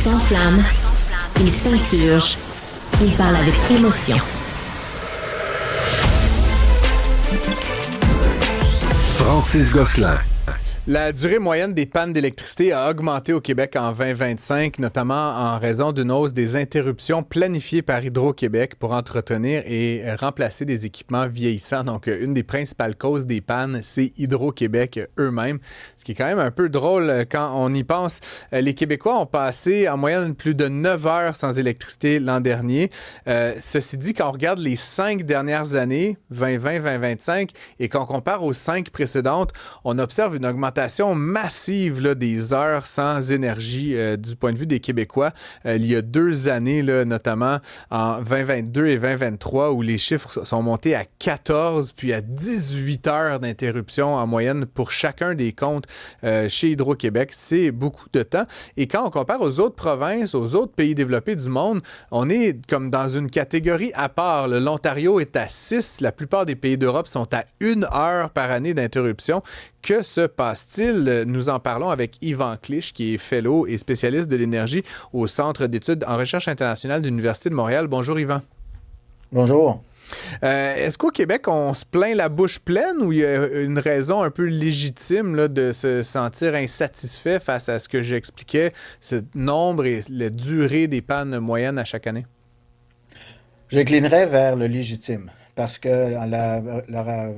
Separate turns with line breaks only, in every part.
s'enflamme, il s'insurge, il parle avec émotion.
Francis Gosselin.
La durée moyenne des pannes d'électricité a augmenté au Québec en 2025, notamment en raison d'une hausse des interruptions planifiées par Hydro-Québec pour entretenir et remplacer des équipements vieillissants. Donc, une des principales causes des pannes, c'est Hydro-Québec eux-mêmes. Ce qui est quand même un peu drôle quand on y pense. Les Québécois ont passé en moyenne plus de 9 heures sans électricité l'an dernier. Ceci dit, quand on regarde les 5 dernières années, 2020-2025, et qu'on compare aux 5 précédentes, on observe une augmentation massive là, des heures sans énergie du point de vue des Québécois. Il y a 2 années, là, notamment en 2022 et 2023, où les chiffres sont montés à 14 puis à 18 heures d'interruption en moyenne pour chacun des comptes chez Hydro-Québec. C'est beaucoup de temps. Et quand on compare aux autres provinces, aux autres pays développés du monde, on est comme dans une catégorie à part. L'Ontario est à 6. La plupart des pays d'Europe sont à 1 heure par année d'interruption. Que se passe-t-il? Nous en parlons avec Yvan Clich, qui est fellow et spécialiste de l'énergie au Centre d'études en recherche internationale de l'Université de Montréal. Bonjour Yvan.
Bonjour.
Est-ce qu'au Québec, on se plaint la bouche pleine ou il y a une raison un peu légitime là, de se sentir insatisfait face à ce que j'expliquais, ce nombre et la durée des pannes moyennes à chaque année?
J'inclinerais vers le légitime parce que la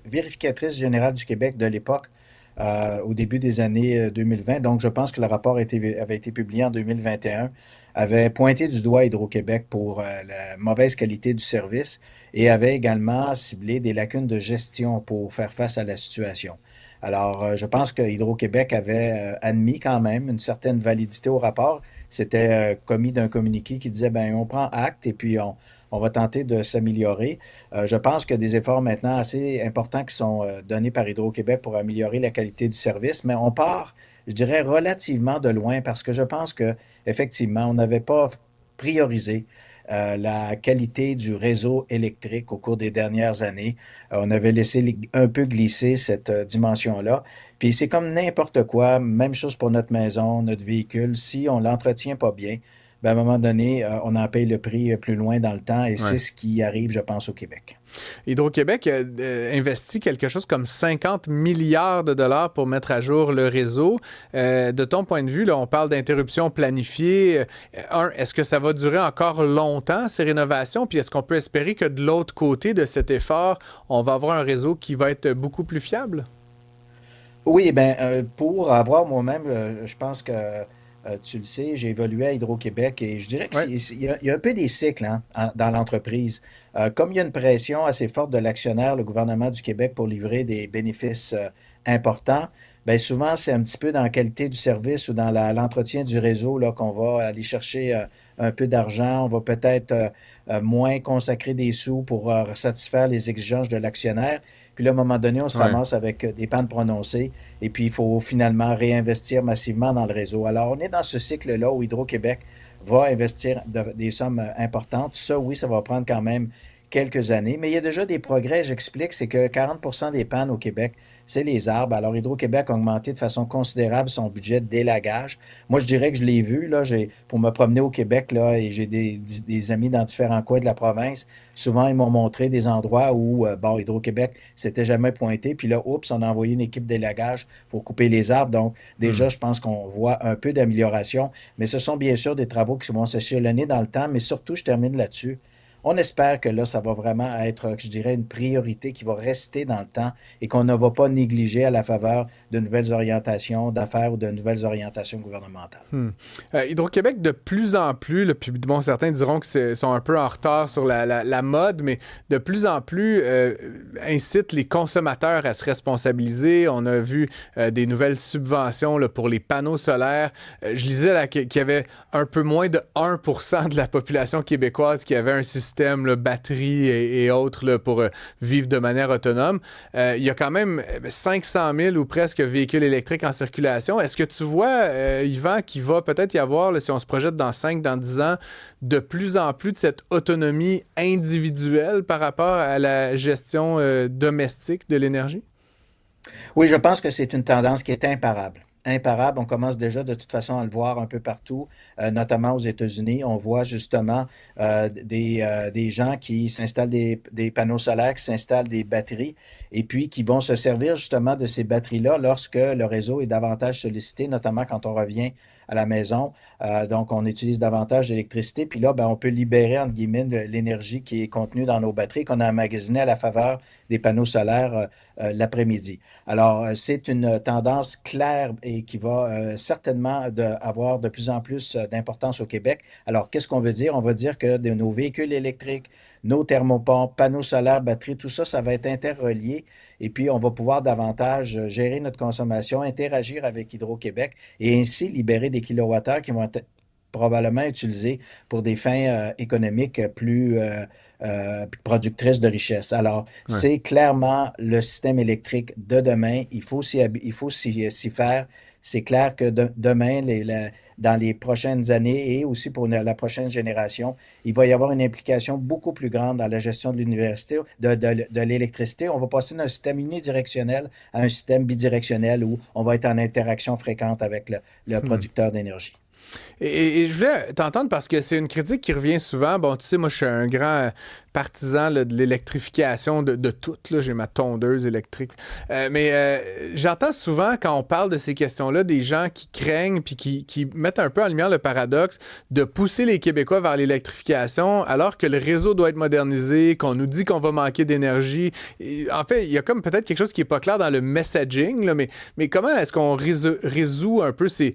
vérificatrice générale du Québec de l'époque, au début des années 2020, donc je pense que le rapport avait été publié en 2021, avait pointé du doigt Hydro-Québec pour la mauvaise qualité du service et avait également ciblé des lacunes de gestion pour faire face à la situation. Alors, je pense que Hydro-Québec avait admis quand même une certaine validité au rapport. C'était commis d'un communiqué qui disait, ben, on prend acte et puis on va tenter de s'améliorer. Je pense qu'il y a des efforts maintenant assez importants qui sont donnés par Hydro-Québec pour améliorer la qualité du service, mais on part, je dirais, relativement de loin parce que je pense que effectivement, on n'avait pas priorisé la qualité du réseau électrique au cours des dernières années. On avait laissé un peu glisser cette dimension-là. Puis c'est comme n'importe quoi, même chose pour notre maison, notre véhicule. Si on ne l'entretient pas bien, ben à un moment donné, on en paye le prix plus loin dans le temps et c'est ce qui arrive, je pense, au Québec.
Hydro-Québec a investi quelque chose comme 50 milliards de dollars pour mettre à jour le réseau. De ton point de vue, là, on parle d'interruptions planifiées. Est-ce que ça va durer encore longtemps, ces rénovations? Puis est-ce qu'on peut espérer que de l'autre côté de cet effort, on va avoir un réseau qui va être beaucoup plus fiable?
Oui, bien, pour avoir moi-même, je pense que tu le sais, j'ai évolué à Hydro-Québec et je dirais qu'il y a un peu des cycles dans l'entreprise. Comme il y a une pression assez forte de l'actionnaire, le gouvernement du Québec, pour livrer des bénéfices importants, bien souvent, c'est un petit peu dans la qualité du service ou dans l'entretien du réseau là, qu'on va aller chercher un peu d'argent. On va peut-être moins consacrer des sous pour satisfaire les exigences de l'actionnaire. Puis là, à un moment donné, on se ramasse avec des pannes prononcées et puis il faut finalement réinvestir massivement dans le réseau. Alors, on est dans ce cycle-là où Hydro-Québec va investir des sommes importantes. Ça, oui, ça va prendre quand même quelques années, mais il y a déjà des progrès. J'explique, c'est que 40% des pannes au Québec, c'est les arbres. Alors, Hydro-Québec a augmenté de façon considérable son budget d'élagage. Moi, je dirais que je l'ai vu, là, pour me promener au Québec, là, et j'ai des amis dans différents coins de la province. Souvent, ils m'ont montré des endroits où, Hydro-Québec s'était jamais pointé. Puis là, oups, on a envoyé une équipe d'élagage pour couper les arbres. Donc, déjà, je pense qu'on voit un peu d'amélioration. Mais ce sont bien sûr des travaux qui vont s'échelonner dans le temps. Mais surtout, je termine là-dessus. On espère que là, ça va vraiment être, je dirais, une priorité qui va rester dans le temps et qu'on ne va pas négliger à la faveur de nouvelles orientations d'affaires ou de nouvelles orientations gouvernementales.
Hydro-Québec, de plus en plus, là, puis bon, certains diront que sont un peu en retard sur la mode, mais de plus en plus incite les consommateurs à se responsabiliser. On a vu des nouvelles subventions là, pour les panneaux solaires. Je lisais là, qu'il y avait un peu moins de 1% de la population québécoise qui avait un système là, batterie et autres là, pour vivre de manière autonome. Il y a quand même 500 000 ou presque véhicules électriques en circulation. Est-ce que tu vois, Yvan, qu'il va peut-être y avoir, là, si on se projette dans 5, dans 10 ans, de plus en plus de cette autonomie individuelle par rapport à la gestion domestique de l'énergie?
Oui, je pense que c'est une tendance qui est imparable. imparable. On commence déjà de toute façon à le voir un peu partout, notamment aux États-Unis. On voit justement des gens qui s'installent des panneaux solaires, qui s'installent des batteries et puis qui vont se servir justement de ces batteries-là lorsque le réseau est davantage sollicité, notamment quand on revient à la maison. Donc, on utilise davantage d'électricité. Puis là, ben, on peut libérer, entre guillemets, de l'énergie qui est contenue dans nos batteries qu'on a emmagasinée à la faveur des panneaux solaires l'après-midi. Alors, c'est une tendance claire et qui va certainement avoir de plus en plus d'importance au Québec. Alors, qu'est-ce qu'on veut dire? On veut dire que de nos véhicules électriques, nos thermopompes, panneaux solaires, batteries, tout ça, ça va être interrelié. Et puis, on va pouvoir davantage gérer notre consommation, interagir avec Hydro-Québec et ainsi libérer des kilowattheures qui vont être probablement utilisés pour des fins économiques plus productrices de richesse. Alors,
Ouais.
c'est clairement le système électrique de demain. Il faut s'y faire. C'est clair que demain, dans les prochaines années et aussi pour la prochaine génération, il va y avoir une implication beaucoup plus grande dans la gestion de l'université, de l'électricité. On va passer d'un système unidirectionnel à un système bidirectionnel où on va être en interaction fréquente avec le producteur d'énergie.
Et je voulais t'entendre parce que c'est une critique qui revient souvent. Bon, tu sais, moi, je suis un grand partisan là, de l'électrification de tout. Là. J'ai ma tondeuse électrique. Mais j'entends souvent, quand on parle de ces questions-là, des gens qui craignent puis qui mettent un peu en lumière le paradoxe de pousser les Québécois vers l'électrification alors que le réseau doit être modernisé, qu'on nous dit qu'on va manquer d'énergie. Et, en fait, il y a comme peut-être quelque chose qui n'est pas clair dans le messaging, là, mais comment est-ce qu'on résout un peu ces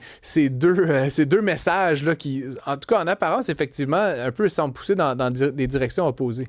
deux messages là, qui, en tout cas en apparence, effectivement, un peu semblent pousser dans des directions opposées?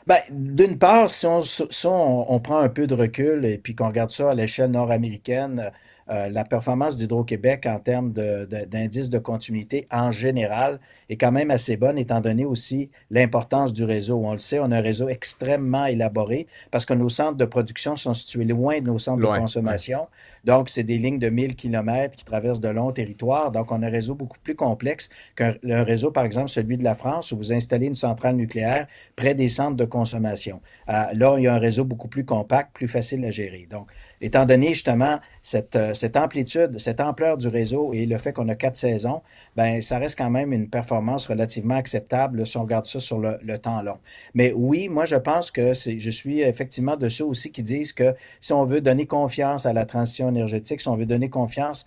Ben, d'une part, si on prend un peu de recul et puis qu'on regarde ça à l'échelle nord-américaine, la performance d'Hydro-Québec en termes d'indice de continuité en général est quand même assez bonne, étant donné aussi l'importance du réseau. On le sait, on a un réseau extrêmement élaboré parce que nos centres de production sont situés loin de nos centres de
Loin, ouais.
consommation. Donc, c'est des lignes de 1 000 kilomètres qui traversent de longs territoires. Donc, on a un réseau beaucoup plus complexe qu'un réseau, par exemple, celui de la France, où vous installez une centrale nucléaire près des centres de consommation. Là, il y a un réseau beaucoup plus compact, plus facile à gérer. Donc, étant donné justement cette amplitude, cette ampleur du réseau et le fait qu'on a 4 saisons, ben ça reste quand même une performance relativement acceptable là, si on regarde ça sur le temps long. Mais oui, moi je pense que je suis effectivement de ceux aussi qui disent que si on veut donner confiance à la transition énergétique, si on veut donner confiance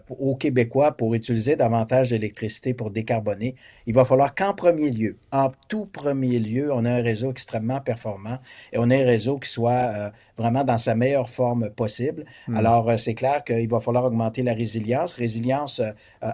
aux Québécois pour utiliser davantage d'électricité pour décarboner, il va falloir qu'en premier lieu, en tout premier lieu, on ait un réseau extrêmement performant et on ait un réseau qui soit vraiment dans sa meilleure forme possible. Alors, c'est clair qu'il va falloir augmenter la résilience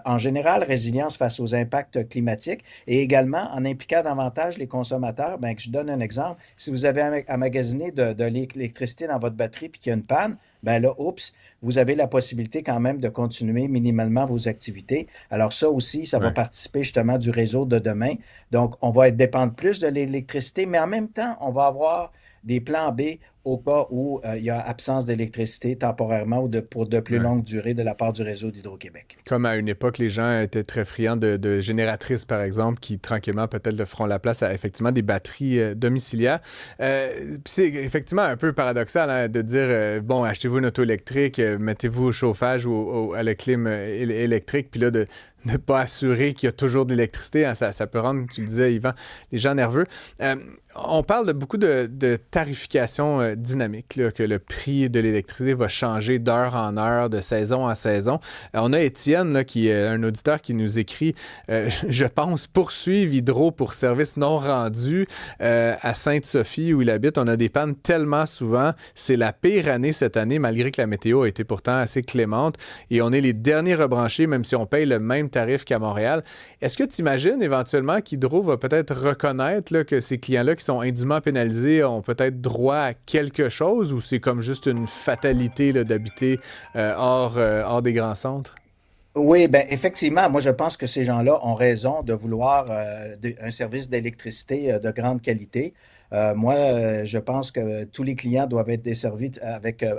en général, résilience face aux impacts climatiques et également en impliquant davantage les consommateurs. Ben, que je donne un exemple. Si vous avez emmagasiné de l'électricité dans votre batterie puis qu'il y a une panne, ben là, oups, vous avez la possibilité quand même de continuer minimalement vos activités. Alors ça aussi, ça va
Ouais.
participer justement du réseau de demain. Donc, on va dépendre plus de l'électricité, mais en même temps, on va avoir des plans B au cas où il y a absence d'électricité temporairement ou pour de plus
Ouais.
longue durée de la part du réseau d'Hydro-Québec.
Comme à une époque, les gens étaient très friands de génératrices, par exemple, qui tranquillement peut-être le feront la place à effectivement des batteries domiciliaires. Puis c'est effectivement un peu paradoxal hein, de dire bon, achetez-vous une auto électrique, mettez-vous au chauffage ou à la clim électrique, puis là de ne pas assurer qu'il y a toujours de l'électricité. Hein, ça peut rendre, tu le disais, Yvan, les gens nerveux. On parle beaucoup de tarification dynamique, là, que le prix de l'électricité va changer d'heure en heure, de saison en saison. On a Étienne, là, qui est un auditeur qui nous écrit je pense poursuivre Hydro pour service non rendu à Sainte-Sophie où il habite. On a des pannes tellement souvent. C'est la pire année cette année, malgré que la météo a été pourtant assez clémente. Et on est les derniers rebranchés, même si on paye le même tarif qu'à Montréal. Est-ce que tu imagines éventuellement qu'Hydro va peut-être reconnaître là, que ces clients-là qui sont indûment pénalisés ont peut-être droit à quelque chose ou c'est comme juste une fatalité là, d'habiter hors des grands centres?
Oui, ben effectivement, moi je pense que ces gens-là ont raison de vouloir un service d'électricité de grande qualité. Je pense que tous les clients doivent être desservis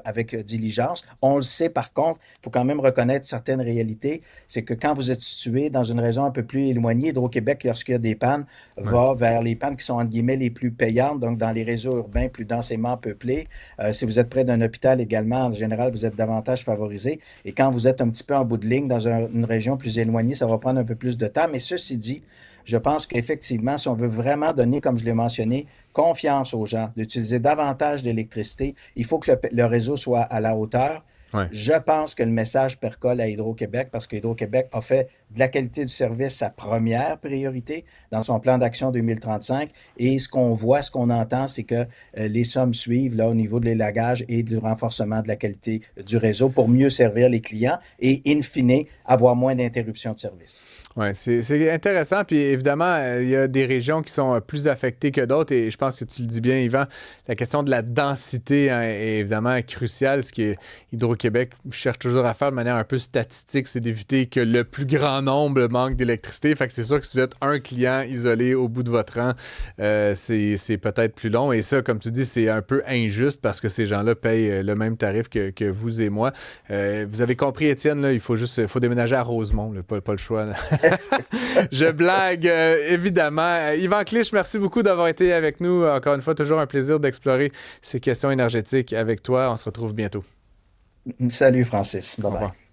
avec diligence. On le sait, par contre, il faut quand même reconnaître certaines réalités. C'est que quand vous êtes situé dans une région un peu plus éloignée, Hydro-Québec, lorsqu'il y a des pannes, va vers les pannes qui sont, entre guillemets, les plus payantes, donc dans les réseaux urbains plus densément peuplés. Si vous êtes près d'un hôpital également, en général, vous êtes davantage favorisé. Et quand vous êtes un petit peu en bout de ligne dans une région plus éloignée, ça va prendre un peu plus de temps. Mais ceci dit, je pense qu'effectivement, si on veut vraiment donner, comme je l'ai mentionné, confiance aux gens, d'utiliser davantage d'électricité, il faut que le réseau soit à la hauteur.
Ouais.
Je pense que le message percole à Hydro-Québec parce que Hydro-Québec a fait de la qualité du service sa première priorité dans son plan d'action 2035. Et ce qu'on voit, ce qu'on entend, c'est que les sommes suivent là, au niveau de l'élagage et du renforcement de la qualité du réseau pour mieux servir les clients et, in fine, avoir moins d'interruptions de service.
Oui, c'est intéressant. Puis évidemment, il y a des régions qui sont plus affectées que d'autres. Et je pense que tu le dis bien, Yvan, la question de la densité est évidemment cruciale. Ce que Hydro-Québec cherche toujours à faire de manière un peu statistique, c'est d'éviter que le plus grand nombre manque d'électricité. Fait que c'est sûr que si vous êtes un client isolé au bout de votre rang, c'est peut-être plus long. Et ça, comme tu dis, c'est un peu injuste parce que ces gens-là payent le même tarif que vous et moi. Vous avez compris, Étienne, là, il faut déménager à Rosemont, là, pas le choix. Je blague, évidemment. Yvan Clich, merci beaucoup d'avoir été avec nous. Encore une fois, toujours un plaisir d'explorer ces questions énergétiques avec toi. On se retrouve bientôt.
Salut, Francis. Bye-bye.